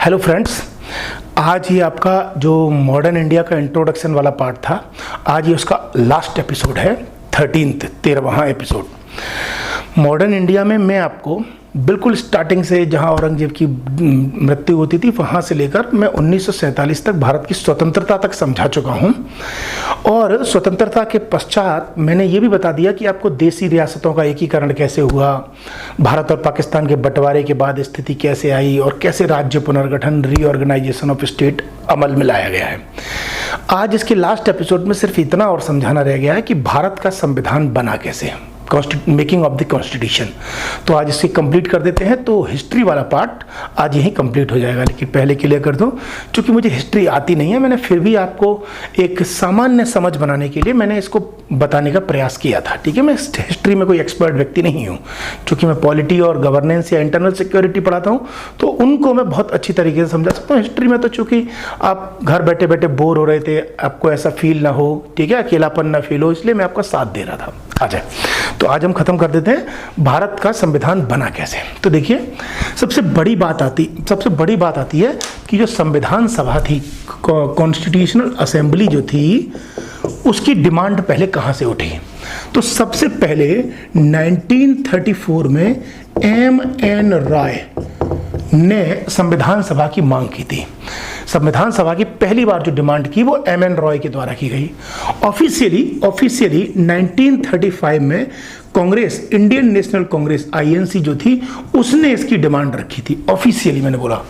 Hello friends, आज ये आपका जो मॉडर्न इंडिया का इंट्रोडक्शन वाला पार्ट था, आज ये उसका लास्ट एपिसोड है, 13वां एपिसोड। मॉडर्न इंडिया में मैं आपको बिल्कुल स्टार्टिंग से जहां औरंगजेब की मृत्यु होती थी वहां से लेकर मैं 1947 तक भारत की स्वतंत्रता तक समझा चुका हूं। और स्वतंत्रता के पश्चात मैंने ये भी बता दिया कि आपको देसी रियासतों का एकीकरण कैसे हुआ, भारत और पाकिस्तान के बंटवारे के बाद स्थिति कैसे आई और कैसे राज्य पुनर्गठन, रीऑर्गेनाइजेशन ऑफ स्टेट अमल में लाया गया है। आज इसके लास्ट एपिसोड में सिर्फ इतना और समझाना रह गया है कि भारत का संविधान बना कैसे, मेकिंग ऑफ द कॉन्स्टिट्यूशन। तो आज इसे कंप्लीट कर देते हैं, तो हिस्ट्री वाला पार्ट आज यहीं कंप्लीट हो जाएगा। लेकिन पहले क्लियर कर दूं, क्योंकि मुझे हिस्ट्री आती नहीं है, मैंने फिर भी आपको एक सामान्य समझ बनाने के लिए मैंने इसको बताने का प्रयास किया था। ठीक है, मैं हिस्ट्री में कोई एक्सपर्ट व्यक्ति नहीं हूँ, क्योंकि मैं पॉलिटी और गवर्नेंस या इंटरनल सिक्योरिटी पढ़ाता हूँ, तो उनको मैं बहुत अच्छी तरीके से समझा सकता हूँ। हिस्ट्री में तो चूंकि आप घर बैठे बैठे बोर हो रहे थे, आपको ऐसा फील ना हो, ठीक है, अकेलापन ना फील हो, इसलिए मैं आपका साथ दे रहा था। आ जाए, तो आज हम खत्म कर देते हैं भारत का संविधान बना कैसे। तो देखिए, सबसे बड़ी बात आती है कि जो संविधान सभा थी, कॉन्स्टिट्यूशनल असेंबली जो थी, उसकी डिमांड पहले कहां से उठी। तो सबसे पहले 1934 में एम.एन. रॉय ने संविधान सभा की मांग की थी। संविधान सभा की पहली बार जो डिमांड की वो एम.एन. रॉय के द्वारा की गई। ऑफिशियली 1935 में Congress, Indian national Congress INC जो थी, उसने इसकी डिमांड रखी थी। ऑफिशियली मैंने बोला,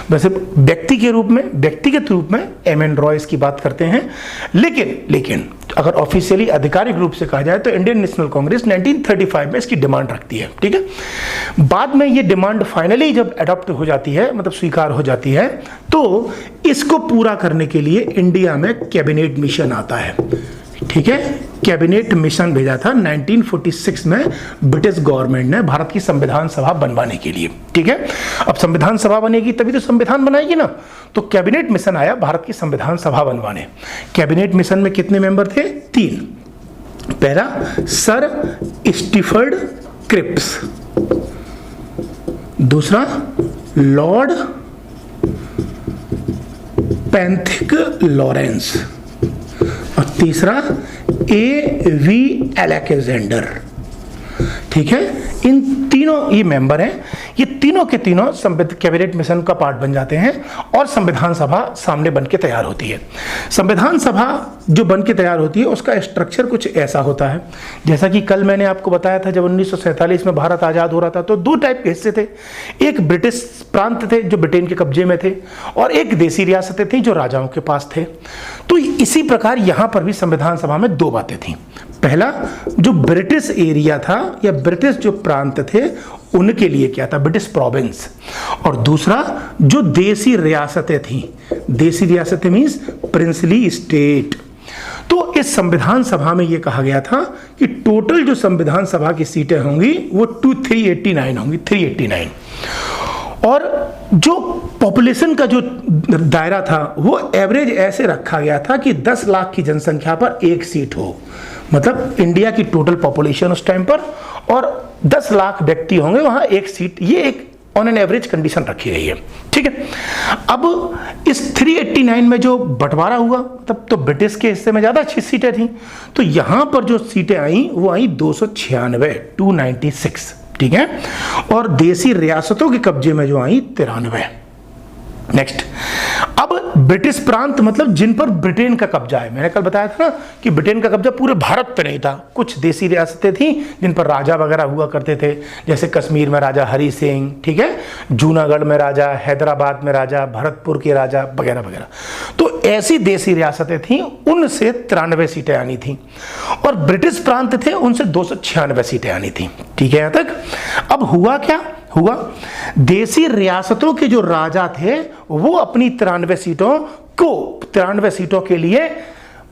वैसे व्यक्तिगत रूप में एम.एन. रॉय इसकी बात करते हैं, लेकिन अगर ऑफिशियली आधिकारिक रूप से कहा जाए तो इंडियन नेशनल कांग्रेस 1935 में इसकी डिमांड रखती है। ठीक है, बाद में ये डिमांड फाइनली जब अडॉप्ट हो जाती है, मतलब स्वीकार हो जाती है, तो इसको पूरा करने के लिए इंडिया में कैबिनेट मिशन आता है। ठीक है, कैबिनेट मिशन भेजा था 1946 में ब्रिटिश गवर्नमेंट ने भारत की संविधान सभा बनवाने के लिए। ठीक है, अब संविधान सभा बनेगी तभी तो संविधान बनाएगी ना, तो कैबिनेट मिशन आया भारत की संविधान सभा बनवाने। कैबिनेट मिशन में कितने मेंबर थे? 3। पहला सर स्टीफर्ड क्रिप्स, दूसरा लॉर्ड पैंथिक लॉरेंस और तीसरा A.V. अलेक्जेंडर। ठीक है, इन तीनों ये मेंबर हैं, ये तीनों के तीनों कैबिनेट मिशन का पार्ट बन जाते हैं और संविधान सभा सामने बन के तैयार होती है। संविधान सभा जो बन के तैयार होती है उसका स्ट्रक्चर कुछ ऐसा होता है, जैसा कि कल मैंने आपको बताया था, जब 1947 में भारत आजाद हो रहा था तो 2 टाइप के हिस्से थे। एक ब्रिटिश प्रांत थे जो ब्रिटेन के कब्जे में थे, और एक देसी रियासतें थी जो राजाओं के पास थे। तो इसी प्रकार यहां पर भी संविधान सभा में 2 बातें थी। पहला, जो ब्रिटिश एरिया था या ब्रिटिश जो प्रांत थे उनके लिए क्या था, ब्रिटिश प्रोविंस, और दूसरा जो देसी रियासतें थी, देसी रियासतें मींस प्रिंसली स्टेट। तो इस संविधान सभा में यह कहा गया था कि टोटल जो संविधान सभा की सीटें होंगी वो 389 होंगी, 389। और जो पॉपुलेशन का जो दायरा था वो एवरेज ऐसे रखा गया था कि 10 लाख की जनसंख्या पर 1 सीट हो, मतलब इंडिया की टोटल पॉपुलेशन उस टाइम पर, और 10 लाख व्यक्ति होंगे, वहां 1 सीट, ये एक ऑन एन एवरेज कंडीशन रखी गई है। ठीक है, अब इस 389 में जो बंटवारा हुआ, तब तो ब्रिटिश के हिस्से में ज्यादा अच्छी सीटें थी, तो यहां पर जो सीटें आई वो आई 296। ठीक है, और देसी रियासतों के कब्जे में जो आई 93। नेक्स्ट, अब ब्रिटिश प्रांत मतलब जिन पर ब्रिटेन का कब्जा है। मैंने कल बताया था ना कि ब्रिटेन का कब्जा पूरे भारत पे नहीं था, कुछ देसी रियासतें थी जिन पर राजा वगैरह हुआ करते थे, जैसे कश्मीर में राजा हरि सिंह, ठीक है, जूनागढ़ में राजा, हैदराबाद में राजा, भरतपुर के राजा वगैरह वगैरह। तो ऐसी देसी रियासतें थी, उनसे 93 सीटें आनी थी, और ब्रिटिश प्रांत थे उनसे 296 सीटें आनी थी। ठीक है, यहां तक। अब हुआ क्या हुआ, देसी रियासतों के जो राजा थे वो अपनी 93 सीटों के लिए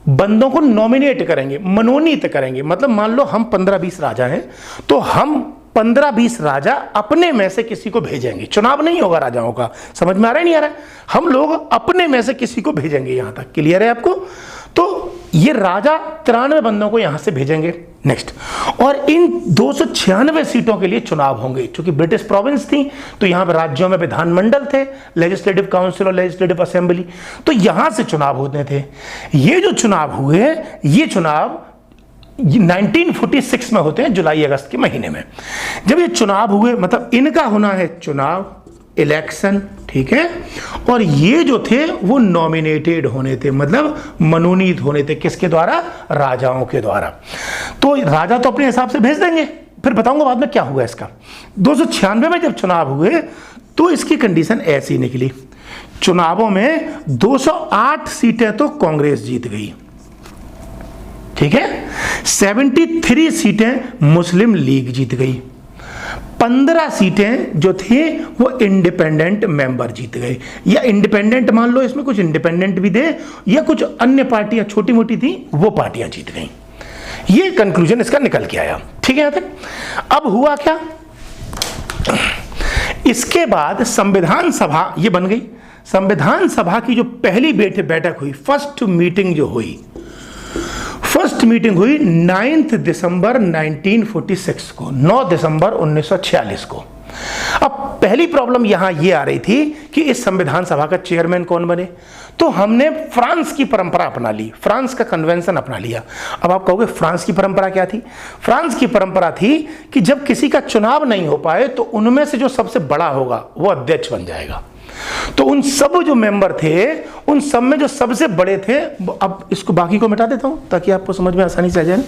बंदों को नॉमिनेट करेंगे, मनोनीत करेंगे। मतलब मान लो हम 15-20 राजा हैं, तो हम 15-20 राजा अपने में से किसी को भेजेंगे। चुनाव नहीं होगा राजाओं का, समझ में आ रहा है नहीं आ रहा है? हम लोग अपने में से किसी को भेजेंगे। यहां तक क्लियर है आपको? तो ये राजा 93 बंदों को यहां से भेजेंगे। नेक्स्ट, और इन 296 सीटों के लिए चुनाव होंगे। क्योंकि ब्रिटिश प्रोविंस थी तो यहां पर राज्यों में विधानमंडल थे, लेजिस्लेटिव काउंसिल और लेजिस्लेटिव असेंबली, तो यहां से चुनाव होते थे। ये जो चुनाव हुए, ये चुनाव 1946 में होते हैं, जुलाई अगस्त के महीने में। जब ये चुनाव हुए, मतलब इनका होना है चुनाव, इलेक्शन, ठीक है, और ये जो थे वो नॉमिनेटेड होने थे, मतलब मनोनीत होने थे। किसके द्वारा? राजाओं के द्वारा। तो राजा तो अपने हिसाब से भेज देंगे, फिर बताऊंगा बाद में क्या हुआ इसका। 296 में जब चुनाव हुए तो इसकी कंडीशन ऐसी निकली, चुनावों में 208 सीटें तो कांग्रेस जीत गई, ठीक है, 73 सीटें मुस्लिम लीग जीत गई, 15 सीटें जो थी वो इंडिपेंडेंट मेंबर जीत गए, या इंडिपेंडेंट मान लो, इसमें कुछ इंडिपेंडेंट भी थे, या कुछ अन्य पार्टियां छोटी मोटी थी वो पार्टियां जीत गई। ये कंक्लूजन इसका निकल के आया, ठीक है। यहां तक अब हुआ क्या, इसके बाद संविधान सभा ये बन गई। संविधान सभा की जो पहली बैठक हुई, फर्स्ट मीटिंग जो हुई, फर्स्ट मीटिंग हुई 9 दिसंबर 1946 को, 9 दिसंबर 1946 को। अब पहली प्रॉब्लम यहां यह आ रही थी कि इस संविधान सभा का चेयरमैन कौन बने। तो हमने फ्रांस की परंपरा अपना ली, फ्रांस का कन्वेंशन अपना लिया। अब आप कहोगे फ्रांस की परंपरा क्या थी? फ्रांस की परंपरा थी कि जब किसी का चुनाव नहीं हो पाए तो उनमें से जो सबसे बड़ा होगा वो अध्यक्ष बन जाएगा। तो उन सब जो मेंबर थे, उन सब में जो सबसे बड़े थे, अब इसको बाकी को मिटा देता हूं ताकि आपको समझ में आसानी से आ जाए।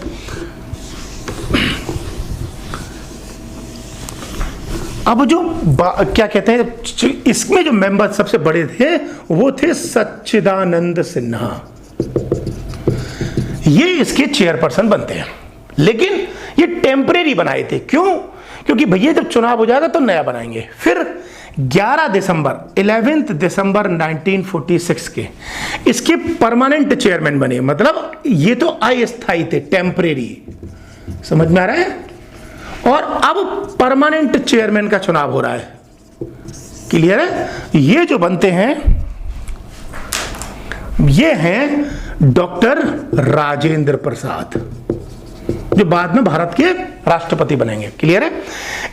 अब जो क्या कहते हैं, इसमें जो मेंबर सबसे बड़े थे वो थे सच्चिदानंद सिन्हा, ये इसके चेयरपर्सन बनते हैं। लेकिन ये टेम्परेरी बनाए थे, क्यों? क्योंकि भैया जब चुनाव हो जाएगा तो नया बनाएंगे। फिर 11 दिसंबर 1946 के इसके परमानेंट चेयरमैन बने, मतलब ये तो अस्थायी थे, टेम्परेरी, समझ में आ रहा है। और अब परमानेंट चेयरमैन का चुनाव हो रहा है, क्लियर है। ये जो बनते हैं ये हैं डॉक्टर राजेंद्र प्रसाद, जो बाद में भारत के राष्ट्रपति बनेंगे, क्लियर है।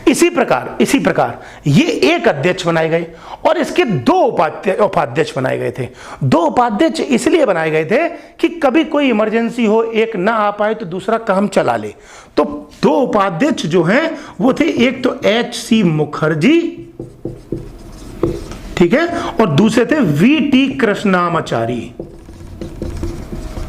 इसी प्रकार ये एक अध्यक्ष बनाए गए और इसके 2 उपाध्यक्ष बनाए गए थे। 2 उपाध्यक्ष इसलिए बनाए गए थे कि कभी कोई इमरजेंसी हो, एक ना आ पाए तो दूसरा काम चला ले। तो 2 उपाध्यक्ष जो हैं वो थे, एक तो H.C. मुखर्जी, ठीक है, और दूसरे थे V.T. कृष्णामाचारी।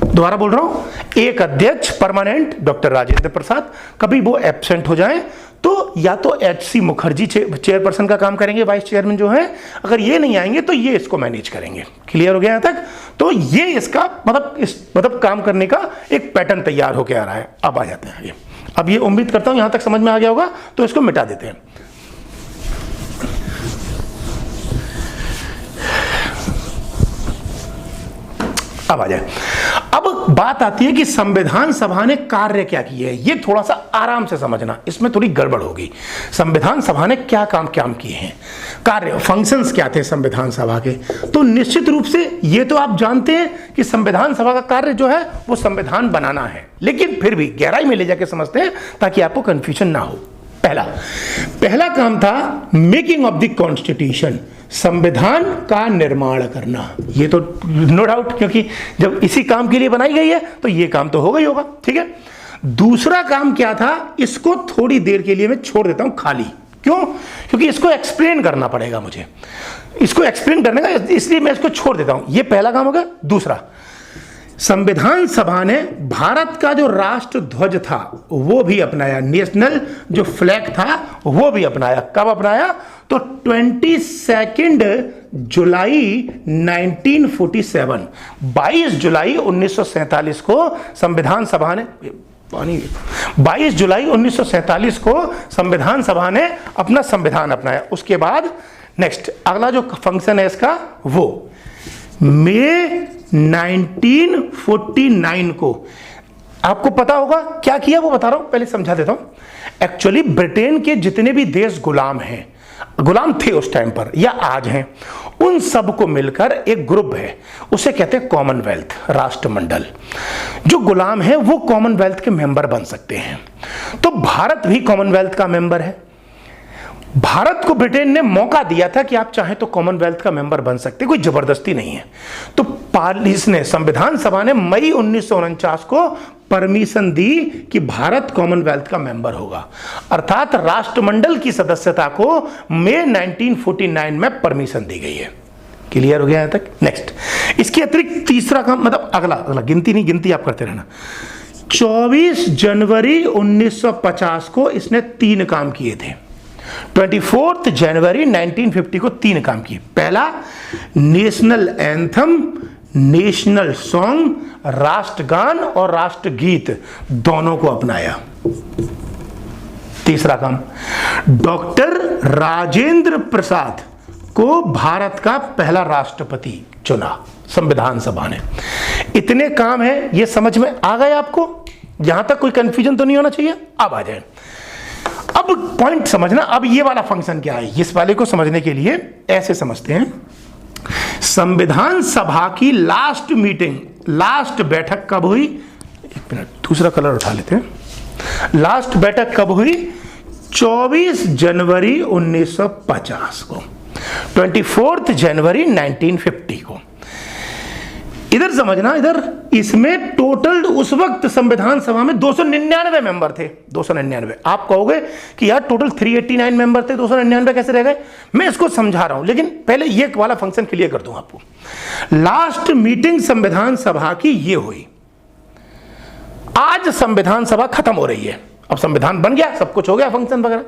दोबारा बोल रहा हूं, एक अध्यक्ष परमानेंट डॉक्टर राजेंद्र प्रसाद, कभी वो एब्सेंट हो जाए तो या तो H.C. मुखर्जी चेयरपर्सन का काम करेंगे, वाइस चेयरमैन जो है, अगर ये नहीं आएंगे तो ये इसको मैनेज करेंगे। क्लियर हो गया यहां तक? तो ये इसका मतलब काम करने का एक पैटर्न तैयार होकर आ रहा है। अब आ जाते हैं आगे। अब ये उम्मीद करता हूं यहां तक समझ में आ गया होगा, तो इसको मिटा देते हैं। अब आ जाए, अब बात आती है कि संविधान सभा ने कार्य क्या किए हैं। ये थोड़ा सा आराम से समझना, इसमें थोड़ी गड़बड़ होगी। संविधान सभा ने क्या काम किए हैं, कार्य, फंक्शंस क्या थे संविधान सभा के। तो निश्चित रूप से ये तो आप जानते हैं कि संविधान सभा का कार्य जो है वो संविधान बनाना है, लेकिन फिर भी गहराई में ले जाके समझते हैं ताकि आपको कंफ्यूजन ना हो। पहला काम था मेकिंग ऑफ द कॉन्स्टिट्यूशन, संविधान का निर्माण करना। ये तो नो डाउट, क्योंकि जब इसी काम के लिए बनाई गई है तो ये काम तो होगा ही होगा, ठीक है। दूसरा काम क्या था, इसको थोड़ी देर के लिए मैं छोड़ देता हूं खाली। क्यों? क्योंकि इसको एक्सप्लेन करना पड़ेगा मुझे, इसको एक्सप्लेन करने का, इसलिए मैं इसको छोड़ देता हूं। ये पहला काम हो गया। दूसरा, संविधान सभा ने भारत का जो राष्ट्र ध्वज था वो भी अपनाया, नेशनल जो फ्लैग था वो भी अपनाया। कब अपनाया? तो 22 जुलाई 1947, 22 जुलाई 1947 को संविधान सभा ने 22 जुलाई 1947 को संविधान सभा ने अपना संविधान अपनाया। उसके बाद नेक्स्ट अगला जो फंक्शन है इसका, वो मई 1949 को, आपको पता होगा क्या किया वो बता रहा हूं, पहले समझा देता हूं। एक्चुअली ब्रिटेन के जितने भी देश गुलाम हैं गुलाम थे उस टाइम पर या आज हैं, उन सब को मिलकर एक ग्रुप है, उसे कहते हैं कॉमनवेल्थ, राष्ट्रमंडल। जो गुलाम है वो कॉमनवेल्थ के मेंबर बन सकते हैं। तो भारत भी कॉमनवेल्थ का मेंबर है। भारत को ब्रिटेन ने मौका दिया था कि आप चाहें तो कॉमनवेल्थ का मेंबर बन सकते, कोई जबरदस्ती नहीं है। तो इसने संविधान सभा ने मई 1949 को परमिशन दी कि भारत कॉमनवेल्थ का मेंबर होगा, अर्थात राष्ट्रमंडल की सदस्यता को मई 1949 में परमिशन दी गई है। क्लियर हो गया यहां तक? नेक्स्ट, इसके अतिरिक्त तीसरा काम, मतलब अगला गिनती नहीं, गिनती आप करते रहना। 24 जनवरी 1950 को इसने 3 काम किए थे। 24 जनवरी 1950 को 3 काम किए। पहला, नेशनल एंथम, नेशनल सॉन्ग, राष्ट्रगान और राष्ट्रगीत दोनों को अपनाया। तीसरा काम, डॉक्टर राजेंद्र प्रसाद को भारत का पहला राष्ट्रपति चुना संविधान सभा ने। इतने काम हैं, ये समझ में आ गए आपको? यहां तक कोई कंफ्यूजन तो नहीं होना चाहिए। अब आ जाए, अब पॉइंट समझना। अब ये वाला फंक्शन क्या है, इस वाले को समझने के लिए ऐसे समझते हैं। संविधान सभा की लास्ट मीटिंग, लास्ट बैठक कब हुई? एक मिनट, दूसरा कलर उठा लेते हैं। लास्ट बैठक कब हुई? 24 जनवरी 1950 को, 24 जनवरी 1950 को। इधर समझना, इधर इसमें टोटल उस वक्त संविधान सभा में 299 मेंबर थे। 299। आप कहोगे कि यार टोटल 389 मेंबर थे, 299 कैसे रह गए? मैं इसको समझा रहा हूं, लेकिन पहले ये वाला फंक्शन क्लियर कर दूं आपको। लास्ट मीटिंग संविधान सभा की ये हुई। आज संविधान सभा खत्म हो रही है, अब संविधान बन गया, सब कुछ हो गया, फंक्शन वगैरह।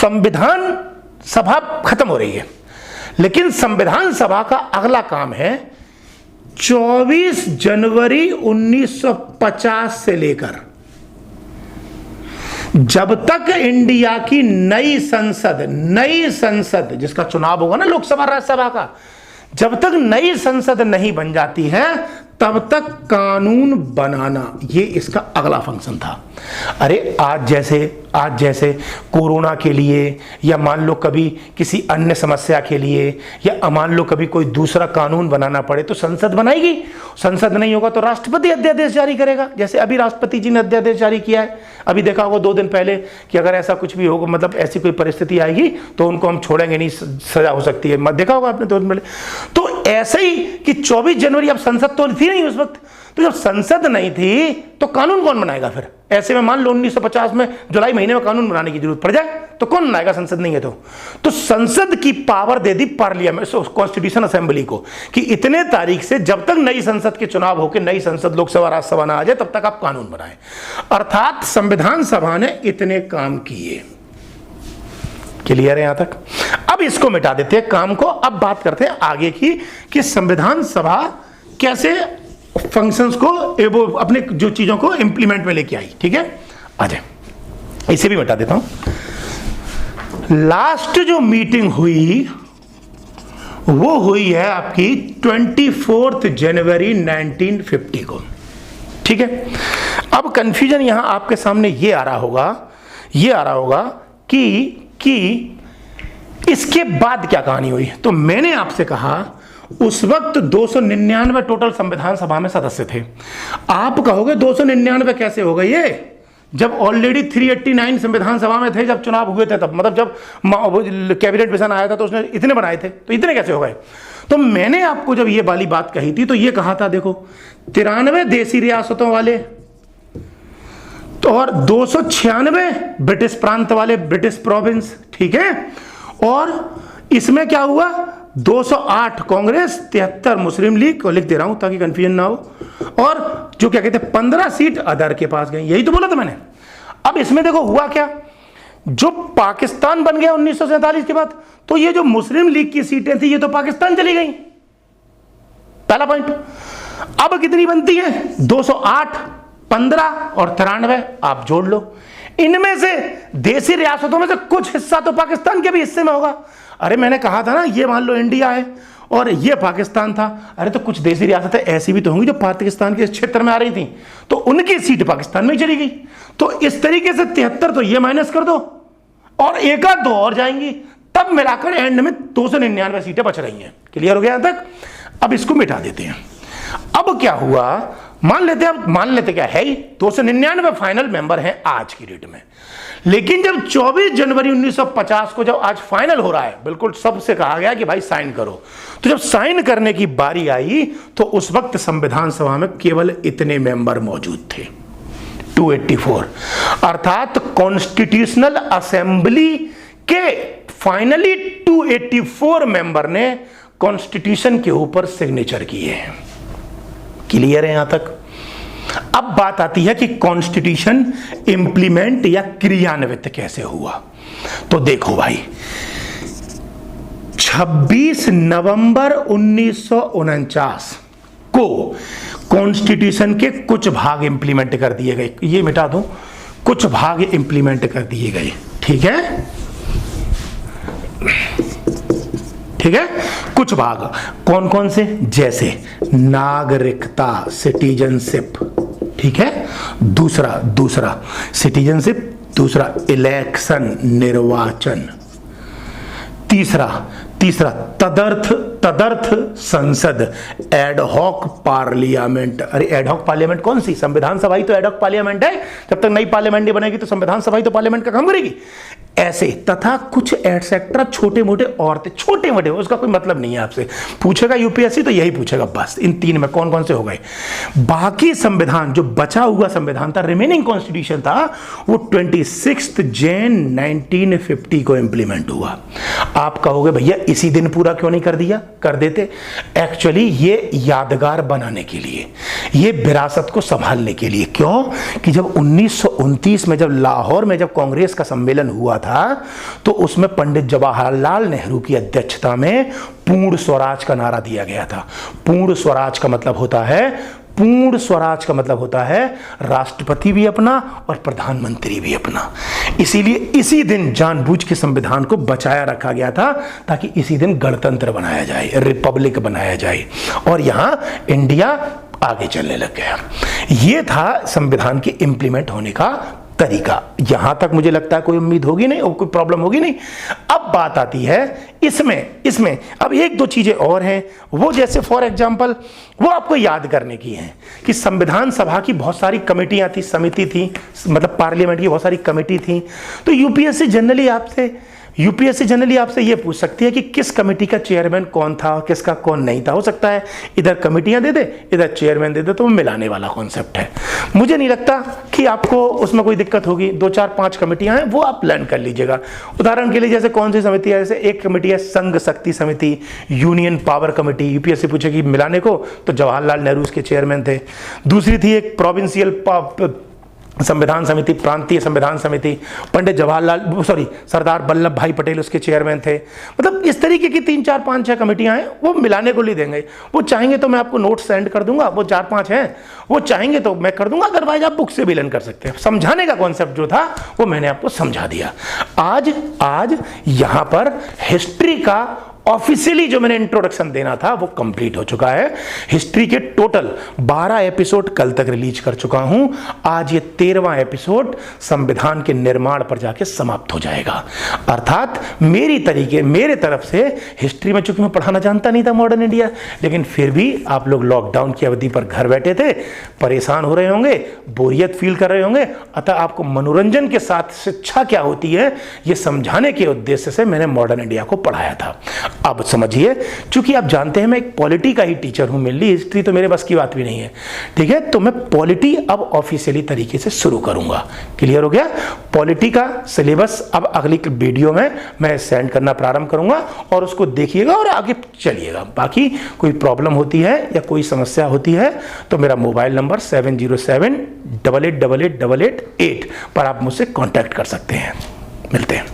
संविधान सभा खत्म हो रही है, लेकिन संविधान सभा का अगला काम है 24 जनवरी 1950 से लेकर जब तक इंडिया की नई संसद जिसका चुनाव होगा ना, लोकसभा राज्यसभा का, जब तक नई संसद नहीं बन जाती है तब तक कानून बनाना, ये इसका अगला फंक्शन था। अरे आज जैसे कोरोना के लिए, या मान लो कभी किसी अन्य समस्या के लिए, या मान लो कभी कोई दूसरा कानून बनाना पड़े तो संसद बनाएगी। संसद नहीं होगा तो राष्ट्रपति अध्यादेश जारी करेगा, जैसे अभी राष्ट्रपति जी ने अध्यादेश जारी किया है। अभी देखा होगा 2 दिन पहले कि अगर ऐसा कुछ भी होगा, मतलब ऐसी कोई परिस्थिति आएगी तो उनको हम छोड़ेंगे नहीं, सजा हो सकती है। देखा होगा आपने 2 दिन पहले। तो ऐसे ही कि 24 जनवरी, अब संसद तो थी नहीं उस वक्त, तो जब संसद नहीं थी तो कानून कौन बनाएगा फिर? ऐसे में मान लो 1950 में जुलाई महीने में कानून बनाने की जरूरत पड़ जाए तो कौन बनाएगा? संसद नहीं है तो संसद की पावर दे दी पार्लियामेंट, कॉन्स्टिट्यूशन असेंबली को, कि इतने तारीख से जब तक नई संसद के चुनाव होकर नई संसद लोकसभा राज्यसभा ना आ जाए तब तक आप कानून बनाएं। अर्थात संविधान सभा ने इतने काम किए। क्लियर है यहां तक? अब इसको मिटा देते हैं काम को। अब बात करते हैं आगे की कि संविधान सभा कैसे फंक्शंस को, अपने जो चीजों को इंप्लीमेंट में लेके आई। ठीक है, आ जाए, इसे भी मिटा देता हूं। लास्ट जो मीटिंग हुई वो हुई है आपकी 24 जनवरी 1950 को। ठीक है, अब कंफ्यूजन यहां आपके सामने ये आ रहा होगा कि इसके बाद क्या कहानी हुई। तो मैंने आपसे कहा उस वक्त 299 टोटल संविधान सभा में सदस्य थे। आप कहोगे 299 कैसे हो गए ये, जब ऑलरेडी 389 संविधान सभा में थे जब चुनाव हुए थे, तब मतलब जब कैबिनेट मिशन आया था तो उसने इतने बनाए थे, तो इतने कैसे हो गए? तो मैंने आपको जब ये वाली बात कही थी तो ये कहा था, देखो 93 देसी रियासतों वाले तो और 296 ब्रिटिश प्रांत वाले, ब्रिटिश प्रोविंस। ठीक है, और इसमें क्या हुआ, 208 कांग्रेस, 73 मुस्लिम लीग को लिख दे रहा हूं ताकि कंफ्यूजन ना हो, और जो क्या कहते हैं 15 सीट अदर के पास गई। यही तो बोला था मैंने। अब इसमें देखो हुआ क्या, जो पाकिस्तान बन गया 1947 के बाद, तो ये जो मुस्लिम लीग की सीटें थी ये तो पाकिस्तान चली गई। पहला पॉइंट। अब कितनी बनती है? 208, 15 और 93 आप जोड़ लो। इनमें से देसी रियासतों में से कुछ हिस्सा तो पाकिस्तान के भी हिस्से में होगा। अरे मैंने कहा था ना, ये मान लो इंडिया है और ये पाकिस्तान था। अरे तो कुछ देसी रियासतें ऐसी भी तो होंगी जो पाकिस्तान के क्षेत्र में आ रही थी, तो उनकी सीट पाकिस्तान में ही चली गई। तो इस तरीके से 73 तो ये माइनस कर दो और एक आध दो और जाएंगी, तब मिलाकर एंड में 299 सीटें बच रही हैं। क्लियर हो गया यहां तक? अब इसको मिटा देते हैं। अब क्या हुआ, मान लेते क्या है ही 299 फाइनल मेंबर हैं आज की डेट में, लेकिन जब 24 जनवरी 1950 को जब आज फाइनल हो रहा है, बिल्कुल सबसे कहा गया कि भाई साइन करो, तो जब साइन करने की बारी आई तो उस वक्त संविधान सभा में केवल इतने मेंबर मौजूद थे, 284। अर्थात कॉन्स्टिट्यूशनल असेंबली के फाइनली 284 मेंबर ने कॉन्स्टिट्यूशन के ऊपर सिग्नेचर किए हैं। क्लियर है यहां तक? अब बात आती है कि कॉन्स्टिट्यूशन इंप्लीमेंट या क्रियान्वित कैसे हुआ। तो देखो भाई, 26 नवंबर 1949 को कॉन्स्टिट्यूशन के कुछ भाग इंप्लीमेंट कर दिए गए। ये मिटा दूं, कुछ भाग इंप्लीमेंट कर दिए गए। ठीक है, ठीक है, कुछ भाग कौन कौन से? जैसे नागरिकता, सिटीजनशिप, ठीक है, दूसरा सिटीजनशिप, दूसरा इलेक्शन, निर्वाचन, तीसरा तदर्थ संसद, एडहॉक पार्लियामेंट। अरे एडहॉक पार्लियामेंट कौन सी? संविधान सभा ही तो एडहॉक पार्लियामेंट है। जब तक नई पार्लियामेंट नहीं बनेगी तो संविधान सभा ही तो पार्लियामेंट का काम करेगी। ऐसे तथा कुछ एटसेट्रा, छोटे मोटे और थे, छोटे मोटे, उसका कोई मतलब नहीं है। आपसे पूछेगा यूपीएससी तो यही पूछेगा बस, इन तीन में कौन कौन से हो गए। बाकी संविधान, जो बचा हुआ संविधान था, रिमेनिंग कॉन्स्टिट्यूशन था, वो 26 जैन 1950 को इंप्लीमेंट हुआ। आप कहोगे भैया इसी दिन पूरा क्यों नहीं कर दिया? कर देते। एक्चुअली ये यादगार बनाने के लिए, ये विरासत को संभालने के लिए। क्यों? कि जब 1929 में जब लाहौर में जब कांग्रेस का सम्मेलन हुआ था, तो उसमें पंडित जवाहरलाल नेहरू की अध्यक्षता में पूर्ण स्वराज का नारा दिया गया था। पूर्ण स्वराज का मतलब होता है, पूर्ण स्वराज का मतलब होता है राष्ट्रपति भी अपना और प्रधानमंत्री भी अपना। इसीलिए इसी दिन जानबूझ के संविधान को बचाया रखा गया था, ताकि इसी दिन गणतंत्र बनाया जाए, रिपब्लिक बनाया जाए, और यहां इंडिया आगे चलने लग गया। यह था संविधान के इंप्लीमेंट होने का तरीका। यहां तक मुझे लगता है कोई उम्मीद होगी नहीं और कोई प्रॉब्लम होगी नहीं। अब बात आती है इसमें अब एक दो चीजें और हैं, वो जैसे फॉर एग्जांपल वो आपको याद करने की हैं कि संविधान सभा की बहुत सारी कमेटियां थी, समिति थी, मतलब पार्लियामेंट की बहुत सारी कमेटी थी। तो यूपीएससी जनरली आपसे ये पूछ सकती है कि किस कमेटी का चेयरमैन कौन था और किसका कौन नहीं था। हो सकता है इधर कमेटियां दे दे, इधर चेयरमैन दे दे, तो वो मिलाने वाला कॉन्सेप्ट है। मुझे नहीं लगता कि आपको उसमें कोई दिक्कत होगी। 2 4 5 कमेटियां हैं, वो आप लर्न कर लीजिएगा। उदाहरण के लिए जैसे कौन सी समिति है, जैसे एक कमेटी है संघ शक्ति समिति, यूनियन पावर कमेटी। यूपीएससी पूछेगी मिलाने को, तो जवाहरलाल नेहरू उसके चेयरमैन थे। दूसरी थी एक प्रोविंशियल संविधान समिति, प्रांतीय संविधान समिति, पंडित सरदार वल्लभ भाई पटेल उसके चेयरमैन थे। मतलब इस तरीके की 3 4 5 6 कमेटियां हैं, वो मिलाने को ले देंगे। वो चाहेंगे तो मैं आपको नोट सेंड कर दूंगा, वो 4 5 हैं, वो चाहेंगे तो मैं कर दूंगा, अदरवाइज आप बुक से भी लर्न कर सकते हैं। समझाने का कॉन्सेप्ट जो था वो मैंने आपको समझा दिया। आज यहां पर हिस्ट्री का ऑफिशियली जो मैंने इंट्रोडक्शन देना था वो कंप्लीट हो चुका है। हिस्ट्री के टोटल 12 एपिसोड कल तक रिलीज कर चुका हूं। आज ये 13वां एपिसोड संविधान के निर्माण पर जाके समाप्त हो जाएगा। अर्थात मेरे तरफ से हिस्ट्री में, चूंकि मैं पढ़ाना जानता नहीं था मॉडर्न इंडिया, लेकिन फिर भी आप लोग लॉकडाउन की अवधि पर घर बैठे थे, परेशान हो रहे होंगे, बोरियत फील कर रहे होंगे, अतः आपको मनोरंजन के साथ शिक्षा क्या होती है ये समझाने के उद्देश्य से मैंने मॉडर्न इंडिया को पढ़ाया था। अब समझिए, चूंकि आप जानते हैं मैं एक पॉलिटी का ही टीचर हूं, मेनली हिस्ट्री तो मेरे बस की बात भी नहीं है, ठीक है। तो मैं पॉलिटी अब ऑफिशियली तरीके से शुरू करूंगा। क्लियर हो गया? पॉलिटी का सिलेबस अब अगली वीडियो में मैं सेंड करना प्रारंभ करूंगा, और उसको देखिएगा और आगे चलिएगा। बाकी कोई प्रॉब्लम होती है या कोई समस्या होती है तो मेरा मोबाइल नंबर 7078888888 पर आप मुझसे कॉन्टैक्ट कर सकते हैं। मिलते हैं।